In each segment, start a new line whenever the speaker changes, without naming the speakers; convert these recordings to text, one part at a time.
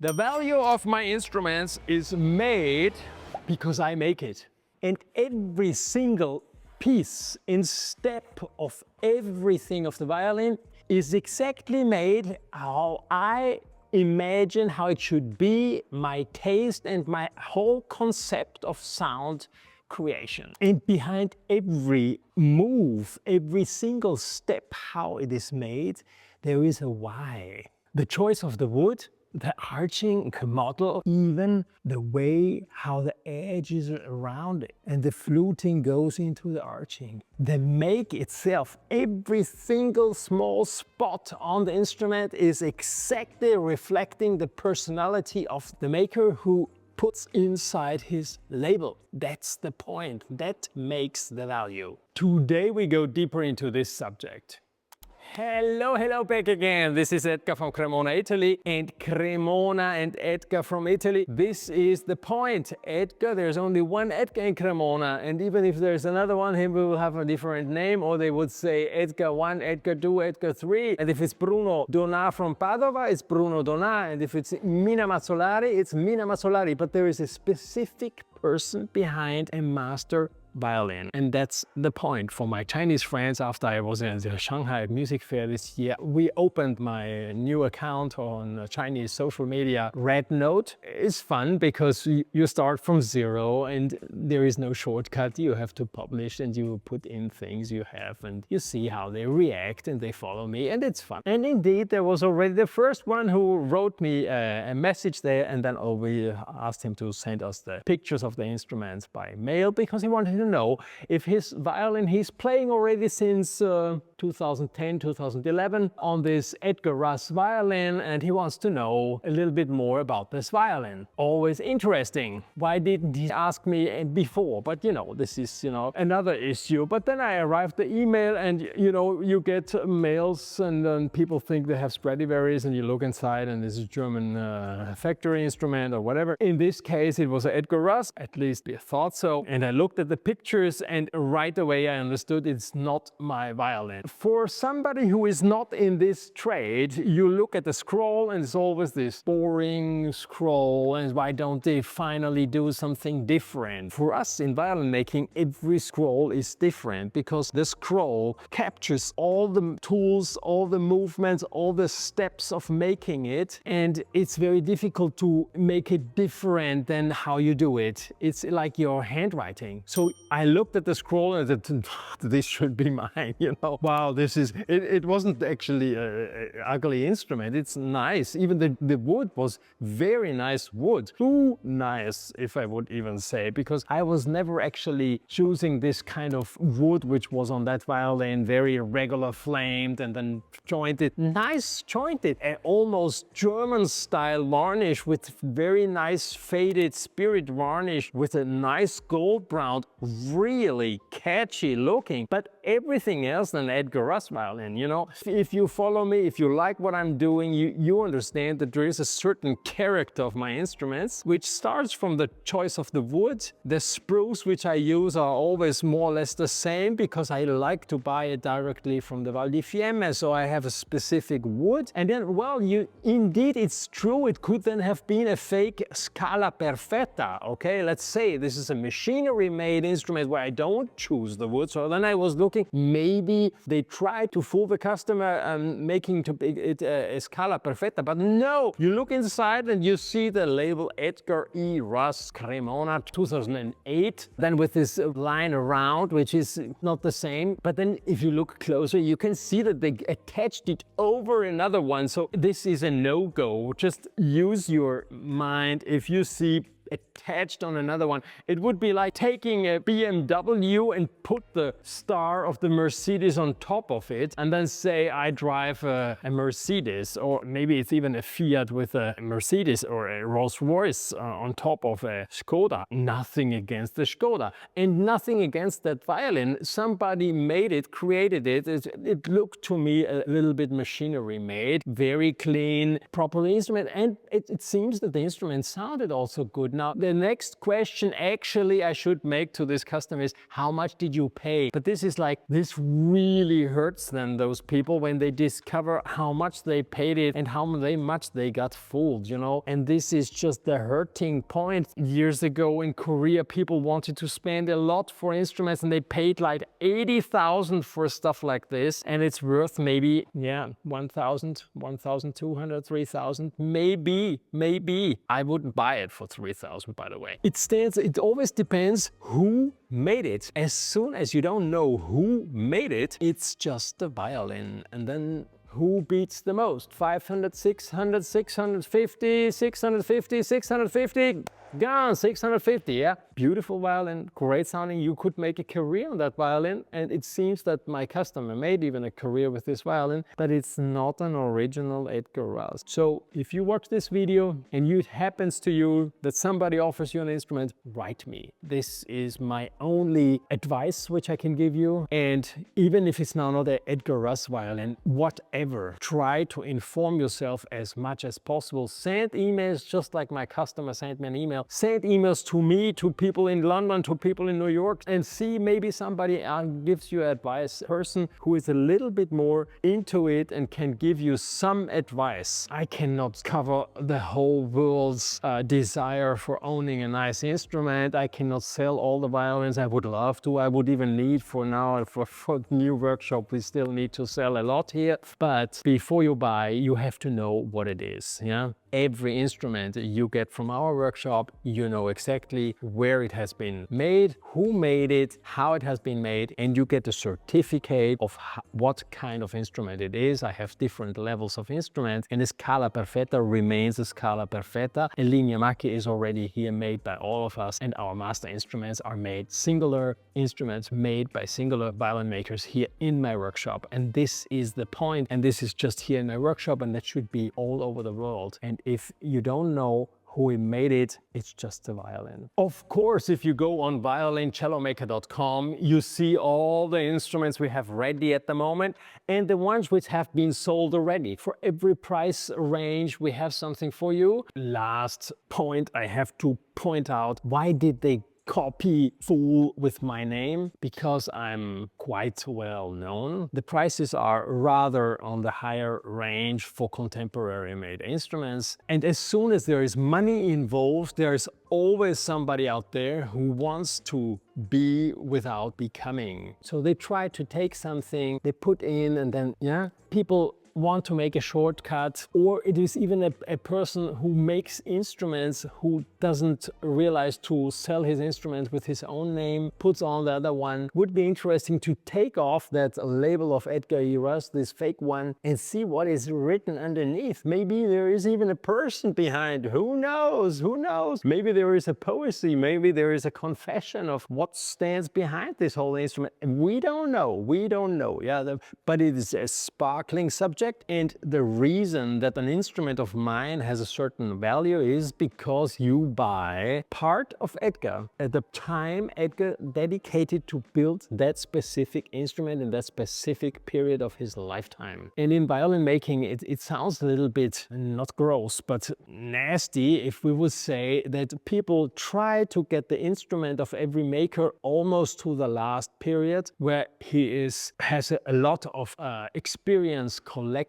The value of my instruments is made because I make it. And every single piece and step of everything of the violin is exactly made how I imagine how it should be, my taste and my whole concept of sound creation. And behind every move, every single step, how it is made, there is a why. The choice of the wood, the arching model, even the way how the edges are around it and the fluting goes into the arching. The make itself, every single small spot on the instrument is exactly reflecting the personality of the maker who puts inside his label. That's the point. That makes the value. Today we go deeper into this subject. Hello back again. This is Edgar from Cremona, Italy, and Cremona and Edgar from Italy. This is the point. Edgar, there's only one Edgar in Cremona, and even if there's another one, he will have a different name, or they would say Edgar 1, Edgar 2, Edgar 3. And if it's Bruno Donà from Padova, it's Bruno Donà, and if it's Mina Mazzolari, it's Mina Mazzolari. But there is a specific person behind a master violin. And that's the point. For my Chinese friends, after I was in the Shanghai Music Fair this year, we opened my new account on Chinese social media, Red Note. It's fun because you start from zero and there is no shortcut. You have to publish and you put in things you have and you see how they react and they follow me, and it's fun. And indeed, there was already the first one who wrote me a message there, and then we asked him to send us the pictures of the instruments by mail because he wanted to know if his violin, he's playing already since 2010, 2011 on this Edgar Russ violin, and he wants to know a little bit more about this violin. Always interesting. Why didn't he ask me before? But you know, this is, you know, another issue. But then I arrived the email and you know, you get mails and then people think they have Stradivarius and you look inside and this is a German factory instrument or whatever. In this case, it was an Edgar Russ, at least I thought so. And I looked at the pictures and right away I understood it's not my violin. For somebody who is not in this trade, you look at the scroll and it's always this boring scroll, and why don't they finally do something different? For us in violin making, every scroll is different because the scroll captures all the tools, all the movements, all the steps of making it, and it's very difficult to make it different than how you do it. It's like your handwriting. So I looked at the scroll and said, this should be mine, you know. Wow, this is, it wasn't actually an ugly instrument. It's nice. Even the wood was very nice wood. Too nice, if I would even say, because I was never actually choosing this kind of wood which was on that violin, very regular flamed and then jointed. Nice jointed, and almost German style varnish with very nice faded spirit varnish with a nice gold brown, really catchy looking. But everything else than Edgar Russ violin, you know, if you follow me, if you like what I'm doing, you understand that there is a certain character of my instruments, which starts from the choice of the wood. The spruce which I use are always more or less the same because I like to buy it directly from the Val di Fiemme, so I have a specific wood. And then, well, indeed, it's true, it could then have been a fake Scala Perfetta, okay? Let's say this is a machinery-made instrument where I don't choose the wood, so then I was looking, maybe they try to fool the customer making it a Scala Perfetta, but no! You look inside and you see the label Edgar E. Russ Cremona 2008, then with this line around, which is not the same, but then if you look closer, you can see that they attached it over another one, so this is a no-go. Just use your mind. If you see attached on another one, it would be like taking a BMW and put the star of the Mercedes on top of it and then say I drive a Mercedes, or maybe it's even a Fiat with a Mercedes or a Rolls-Royce on top of a Skoda. Nothing against the Skoda and nothing against that violin. Somebody made it, created it. It looked to me a little bit machinery made, very clean, proper instrument, and it seems that the instrument sounded also good. Now, the next question actually I should make to this customer is, how much did you pay? But this is like, this really hurts then those people when they discover how much they paid it and how much they got fooled, you know? And this is just the hurting point. Years ago in Korea, people wanted to spend a lot for instruments and they paid like 80,000 for stuff like this. And it's worth maybe, yeah, 1,000, 1,200, 3,000, maybe. I wouldn't buy it for 3,000, by the way. It always depends who made it. As soon as you don't know who made it, it's just a violin. And then who beats the most? 500, 600, 650, 650, 650, gone, 650, yeah? Beautiful violin, great sounding. You could make a career on that violin. And it seems that my customer made even a career with this violin, but it's not an original Edgar Russ. So if you watch this video and it happens to you that somebody offers you an instrument, write me. This is my only advice which I can give you. And even if it's now not an Edgar Russ violin, whatever, try to inform yourself as much as possible. Send emails just like my customer sent me an email. Send emails to me, to people in London, to people in New York, and see maybe somebody gives you advice, a person who is a little bit more into it and can give you some advice. I cannot cover the whole world's desire for owning a nice instrument. I cannot sell all the violins. I would love to. I would even need for now, for new workshop, we still need to sell a lot here. But before you buy, you have to know what it is, yeah? Every instrument you get from our workshop, you know exactly where it has been made, who made it, how it has been made, and you get a certificate of what kind of instrument it is. I have different levels of instruments, and the Scala Perfetta remains a Scala Perfetta. A Linea Macchia is already here made by all of us, and our master instruments are made singular instruments made by singular violin makers here in my workshop. And this is the point, and this is just here in my workshop, and that should be all over the world. And if you don't know who made it, it's just a violin. Of course, if you go on violincellomaker.com, you see all the instruments we have ready at the moment and the ones which have been sold already. For every price range, we have something for you. Last point I have to point out, why did they copy fool with my name? Because I'm quite well known. The prices are rather on the higher range for contemporary made instruments. And as soon as there is money involved, there's always somebody out there who wants to be without becoming. So they try to take something, they put in, and then, yeah, people want to make a shortcut, or it is even a person who makes instruments who doesn't realize to sell his instrument with his own name, puts on the other one. Would be interesting to take off that label of Edgar Russ, this fake one, and see what is written underneath. Maybe there is even a person behind. Who knows? Who knows? Maybe there is a poesy, maybe there is a confession of what stands behind this whole instrument. We don't know. We don't know. Yeah, but it is a sparkling subject. And the reason that an instrument of mine has a certain value is because you buy part of Edgar at the time Edgar dedicated to build that specific instrument in that specific period of his lifetime. And in violin making, it sounds a little bit not gross, but nasty if we would say that people try to get the instrument of every maker almost to the last period where he has a lot of experience collected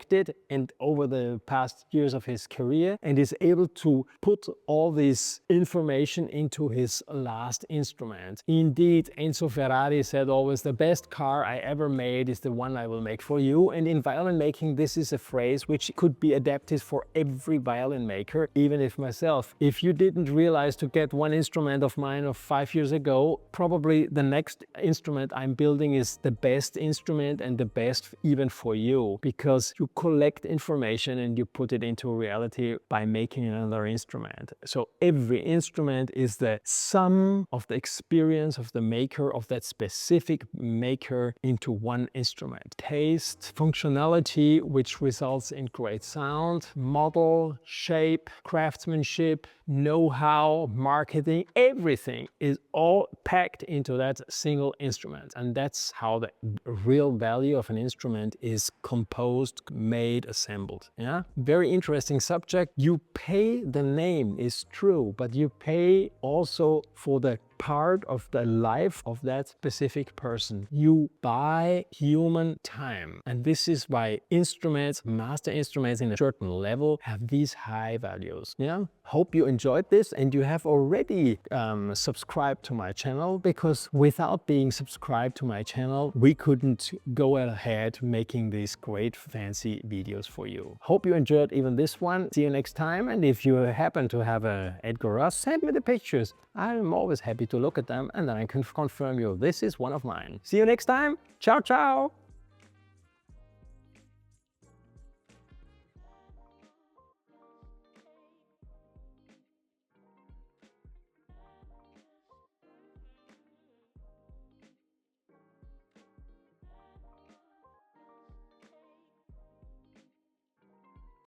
and over the past years of his career, and is able to put all this information into his last instrument. Indeed, Enzo Ferrari said always, the best car I ever made is the one I will make for you. And in violin making, this is a phrase which could be adapted for every violin maker, even if myself. If you didn't realize to get one instrument of mine of 5 years ago, probably the next instrument I'm building is the best instrument and the best even for you, because you collect information and you put it into reality by making another instrument. So every instrument is the sum of the experience of the maker, of that specific maker, into one instrument. Taste, functionality, which results in great sound, model, shape, craftsmanship, know-how, marketing, everything is all packed into that single instrument. And that's how the real value of an instrument is composed made, assembled. Yeah, very interesting subject. You pay, the name is true, but you pay also for the part of the life of that specific person. You buy human time. And this is why instruments, master instruments in a certain level have these high values. Yeah, hope you enjoyed this and you have already subscribed to my channel, because without being subscribed to my channel, we couldn't go ahead making these great fancy videos for you. Hope you enjoyed even this one. See you next time. And if you happen to have a Edgar Russ, send me the pictures. I'm always happy to look at them and then I can confirm you this is one of mine. See you next time. Ciao, ciao.